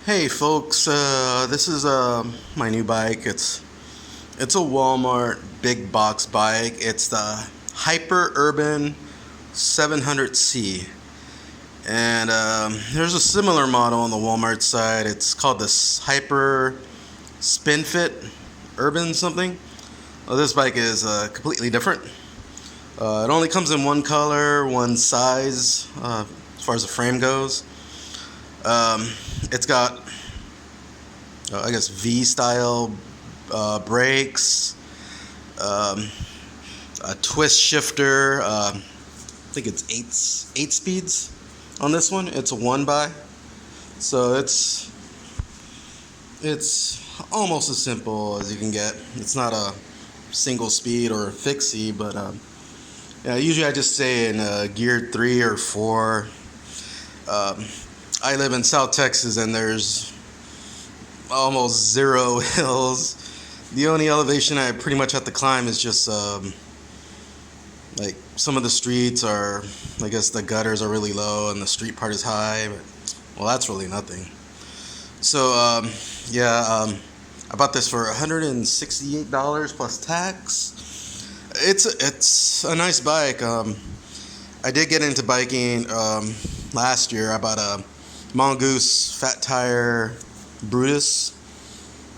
Hey folks, this is my new bike. It's a Walmart big box bike. It's the Hyper Urban 700C, and there's a similar model on the Walmart side. It's called the Hyper SpinFit Urban something. Well, this bike is completely different. It only comes in one color, one size, as far as the frame goes. It's got I guess V style brakes, a twist shifter. I think it's eight speeds on this one. It's a one by, so it's almost as simple as you can get. It's not a single speed or fixie, but yeah, usually I just stay in gear 3 or 4. I live in South Texas and there's almost zero hills. The only elevation I pretty much have to climb is just like some of the streets are, I guess the gutters are really low and the street part is high, but well, that's really nothing. So I bought this for $168 plus tax. It's a nice bike. I did get into biking last year. I bought a Mongoose Fat Tire Brutus.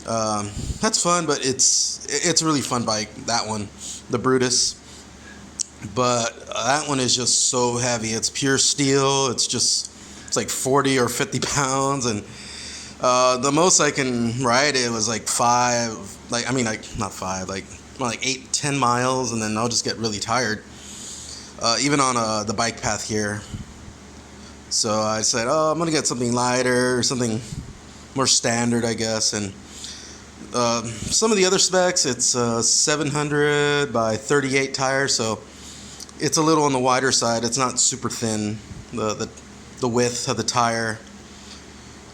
That's fun, but it's a really fun bike, that one, the Brutus. But that one is just so heavy. It's pure steel. It's like 40 or 50 pounds, and the most I can ride it was like not 5, like 8-10 miles, and then I'll just get really tired, even on the bike path here. So I said, I'm gonna get something lighter, something more standard, I guess. And some of the other specs, it's 700 by 38 tires, so it's a little on the wider side. It's not super thin, the width of the tire.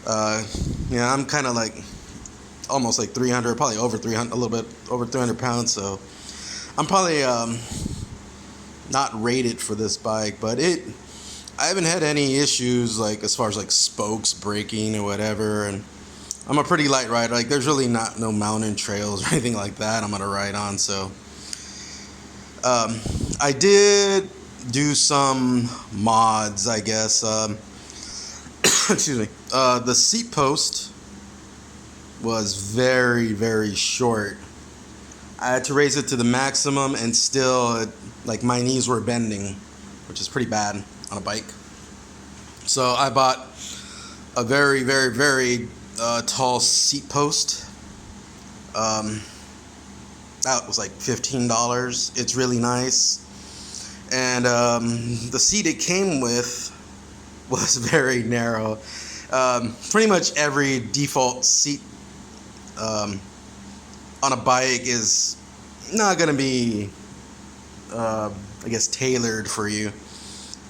Yeah, I'm kind of like almost like 300, probably over 300, a little bit over 300 pounds, so I'm probably not rated for this bike, but I haven't had any issues like as far as like spokes breaking or whatever, and I'm a pretty light rider. Like there's really no mountain trails or anything like that I'm gonna ride on. So I did do some mods, I guess. Excuse me. The seat post was very, very short. I had to raise it to the maximum, and still, like my knees were bending, which is pretty bad on a bike. So I bought a very, very, very tall seat post. That was like $15. It's really nice, and the seat it came with was very narrow. Pretty much every default seat on a bike is not gonna be, I guess, tailored for you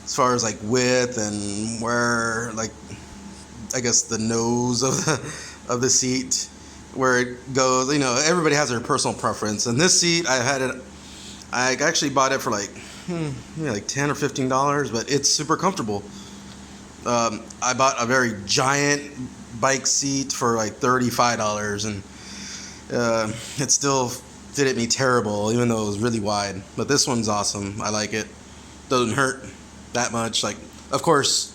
as far as like width and where, like, I guess the nose of the seat, where it goes. You know, everybody has their personal preference. And this seat, I actually bought it for like like $10 or $15, but it's super comfortable. I bought a very giant bike seat for like $35, and it still fitted me terrible, even though it was really wide. But this one's awesome. I like it. Doesn't hurt that much. Like, of course,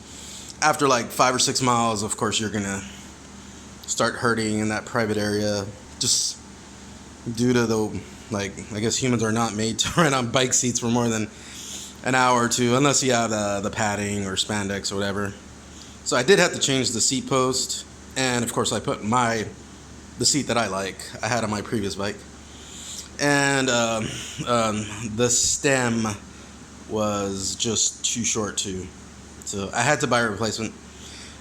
after like 5 or 6 miles, of course, you're gonna start hurting in that private area, just due to the, like, I guess humans are not made to ride on bike seats for more than an hour or two, unless you have the padding or spandex or whatever. So I did have to change the seat post, and of course I put the seat that I had on my previous bike, and the stem was just too short too, so I had to buy a replacement.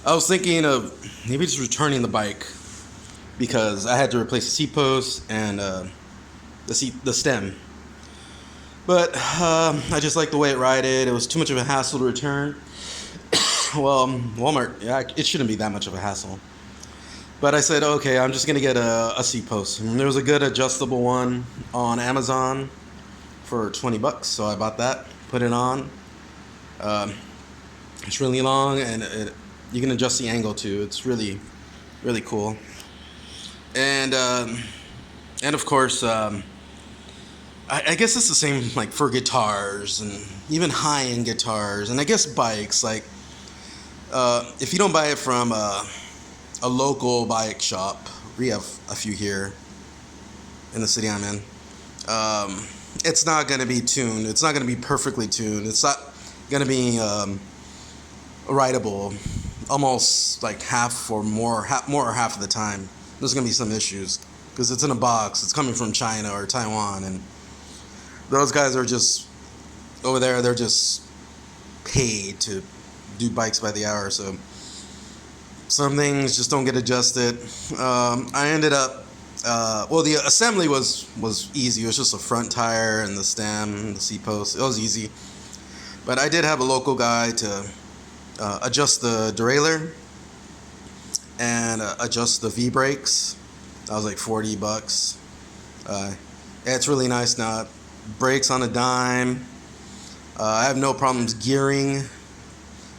I was thinking of maybe just returning the bike, because I had to replace the seat post and the stem. But I just like the way it rides. It was too much of a hassle to return. Well, Walmart, yeah, it shouldn't be that much of a hassle. But I said, okay, I'm just gonna get a seat post. And there was a good adjustable one on Amazon for $20, so I bought that, put it on. It's really long, and you can adjust the angle too. It's really really cool. And and of course, I guess it's the same like for guitars and even high end guitars, and I guess bikes. Like if you don't buy it from a local bike shop, we have a few here in the city I'm in. It's not going to be tuned. It's not going to be perfectly tuned. It's not going to be rideable almost like half or more, more or half of the time. There's going to be some issues because it's in a box. It's coming from China or Taiwan, and those guys are just over there. They're just paid to do bikes by the hour. So some things just don't get adjusted. I ended up well, the assembly was easy. It was just a front tire and the stem, the seat post. It was easy. But I did have a local guy to adjust the derailleur and adjust the V brakes. That was like $40. Yeah, it's really nice now. Brakes on a dime. I have no problems gearing.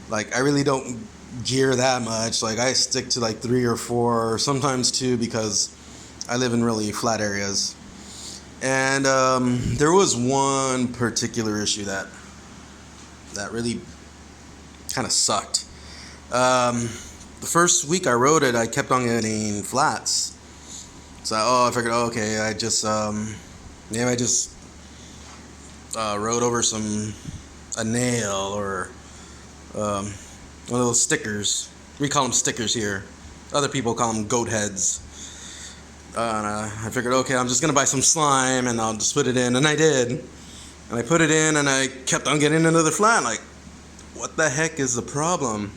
Like I really don't gear that much. Like I stick to like 3 or 4, sometimes 2, because I live in really flat areas. And there was one particular issue that really kind of sucked. The first week I rode it, I kept on getting flats. So I figured, okay, I just maybe I just rode over a nail or one of those stickers. We call them stickers here. Other people call them goat heads. And I figured, okay, I'm just gonna buy some slime and I'll just put it in, and I did. And I put it in, and I kept on getting another flat. Like, what the heck is the problem?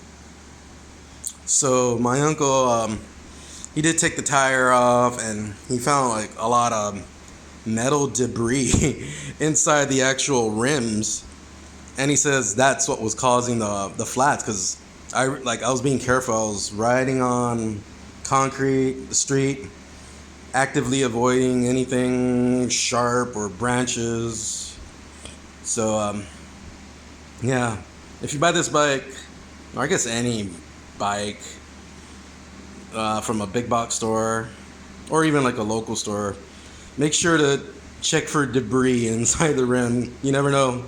So my uncle, he did take the tire off, and he found like a lot of metal debris inside the actual rims, and he says that's what was causing the flats. Because I was being careful. I was riding on concrete, the street, actively avoiding anything sharp or branches. So yeah, if you buy this bike, or I guess any bike, from a big box store or even like a local store, make sure to check for debris inside the rim. You never know.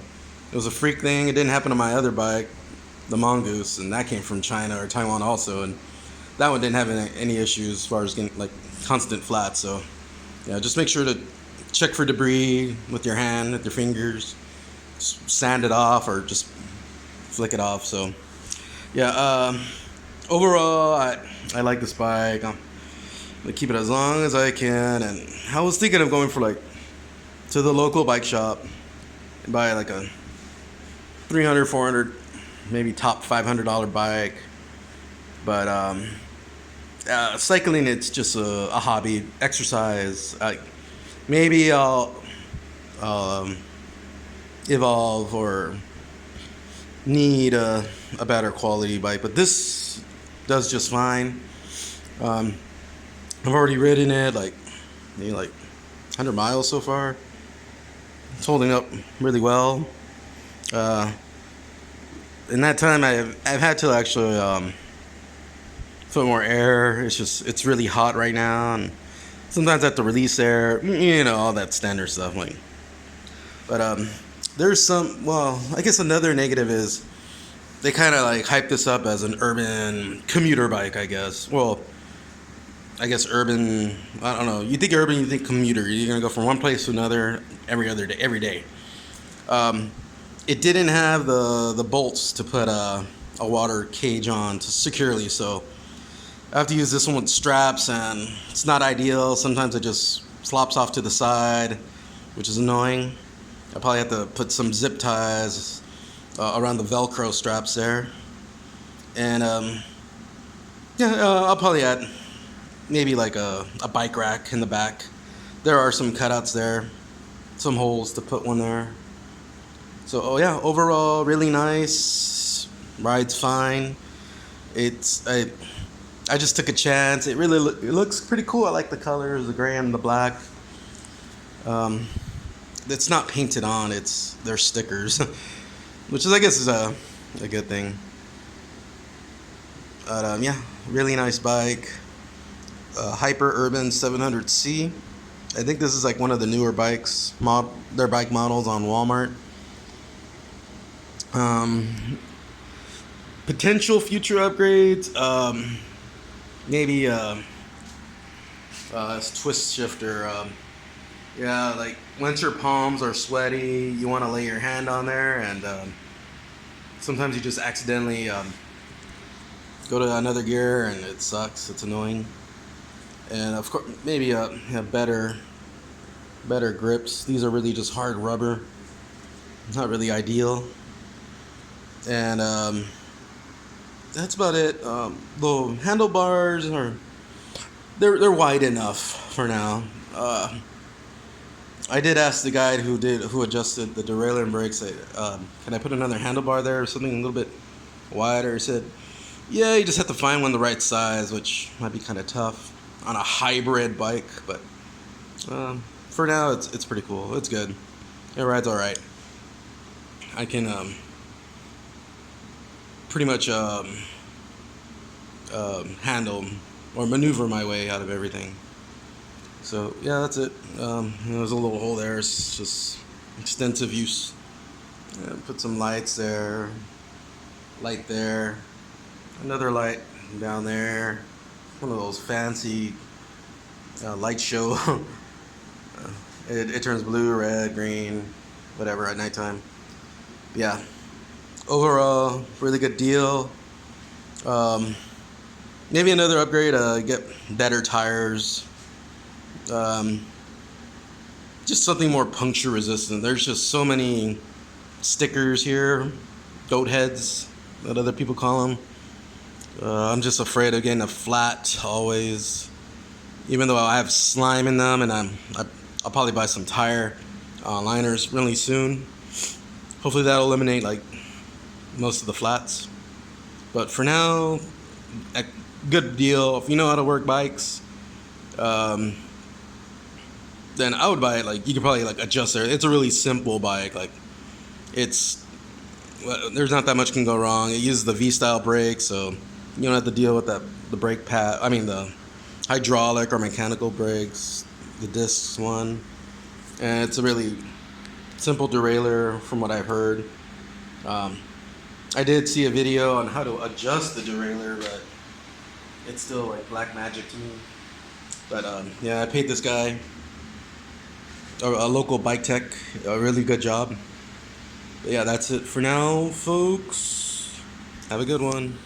It was a freak thing. It didn't happen to my other bike, the Mongoose, and that came from China or Taiwan also, and that one didn't have any issues as far as getting like constant flats. So yeah, just make sure to check for debris with your hand, with your fingers. Sand it off or just flick it off. So yeah, overall I like this bike. I'm gonna keep it as long as I can, and I was thinking of going for like to the local bike shop and buy like a $300, $400, maybe top $500 bike. But cycling, it's just a hobby, exercise. Maybe I'll evolve or need a better quality bike, but this does just fine. I've already ridden it maybe 100 miles so far. It's holding up really well. In that time, I've had to actually put more air. It's really hot right now, and sometimes I have to release air. All that standard stuff. But there's I guess another negative is they kind of like hype this up as an urban commuter bike, I guess. Well, I guess urban, I don't know. You think urban, you think commuter. You're going to go from one place to another every other day, every day. It didn't have the bolts to put a water cage on to securely, so I have to use this one with straps, and it's not ideal. Sometimes it just flops off to the side, which is annoying. I probably have to put some zip ties around the Velcro straps there. And I'll probably add maybe like a bike rack in the back. There are some cutouts there, some holes to put one there. So overall really nice. Rides fine. I just took a chance. It really it looks pretty cool. I like the colors, the gray and the black. It's not painted on. They're stickers, which is, I guess, is a good thing. But really nice bike. Hyper Urban 700C. I think this is like one of the newer bikes, their bike models on Walmart. Potential future upgrades, maybe twist shifter. Yeah, like once your palms are sweaty, you want to lay your hand on there, and sometimes you just accidentally go to another gear, and it sucks. It's annoying. And of course, maybe better grips. These are really just hard rubber. Not really ideal. And that's about it. The handlebars they're wide enough for now. I did ask the guy who adjusted the derailleur and brakes. Can I put another handlebar there or something a little bit wider? He said, yeah, you just have to find one the right size, which might be kind of tough on a hybrid bike. But for now, it's pretty cool. It's good. It rides all right. I can pretty much handle or maneuver my way out of everything. So yeah, that's it. There's a little hole there. It's just extensive use. Yeah, put some lights there, light there, another light down there. One of those fancy light show. It turns blue, red, green, whatever at nighttime. Yeah. Overall, really good deal. Maybe another upgrade. Get better tires. Just something more puncture resistant. There's just so many stickers here, goat heads, that other people call them. I'm just afraid of getting a flat always, even though I have slime in them, and I'll probably buy some tire liners really soon. Hopefully that'll eliminate like most of the flats. But for now, a good deal. If you know how to work bikes, then I would buy it. Like you could probably like adjust it. It's a really simple bike. Like there's not that much can go wrong. It uses the V-style brake, so you don't have to deal with the brake pad. I mean the hydraulic or mechanical brakes, the discs one, and it's a really simple derailleur from what I've heard. I did see a video on how to adjust the derailleur, but it's still like black magic to me. But yeah, I paid this guy, a local bike tech, a really good job. But yeah, that's it for now, folks. Have a good one.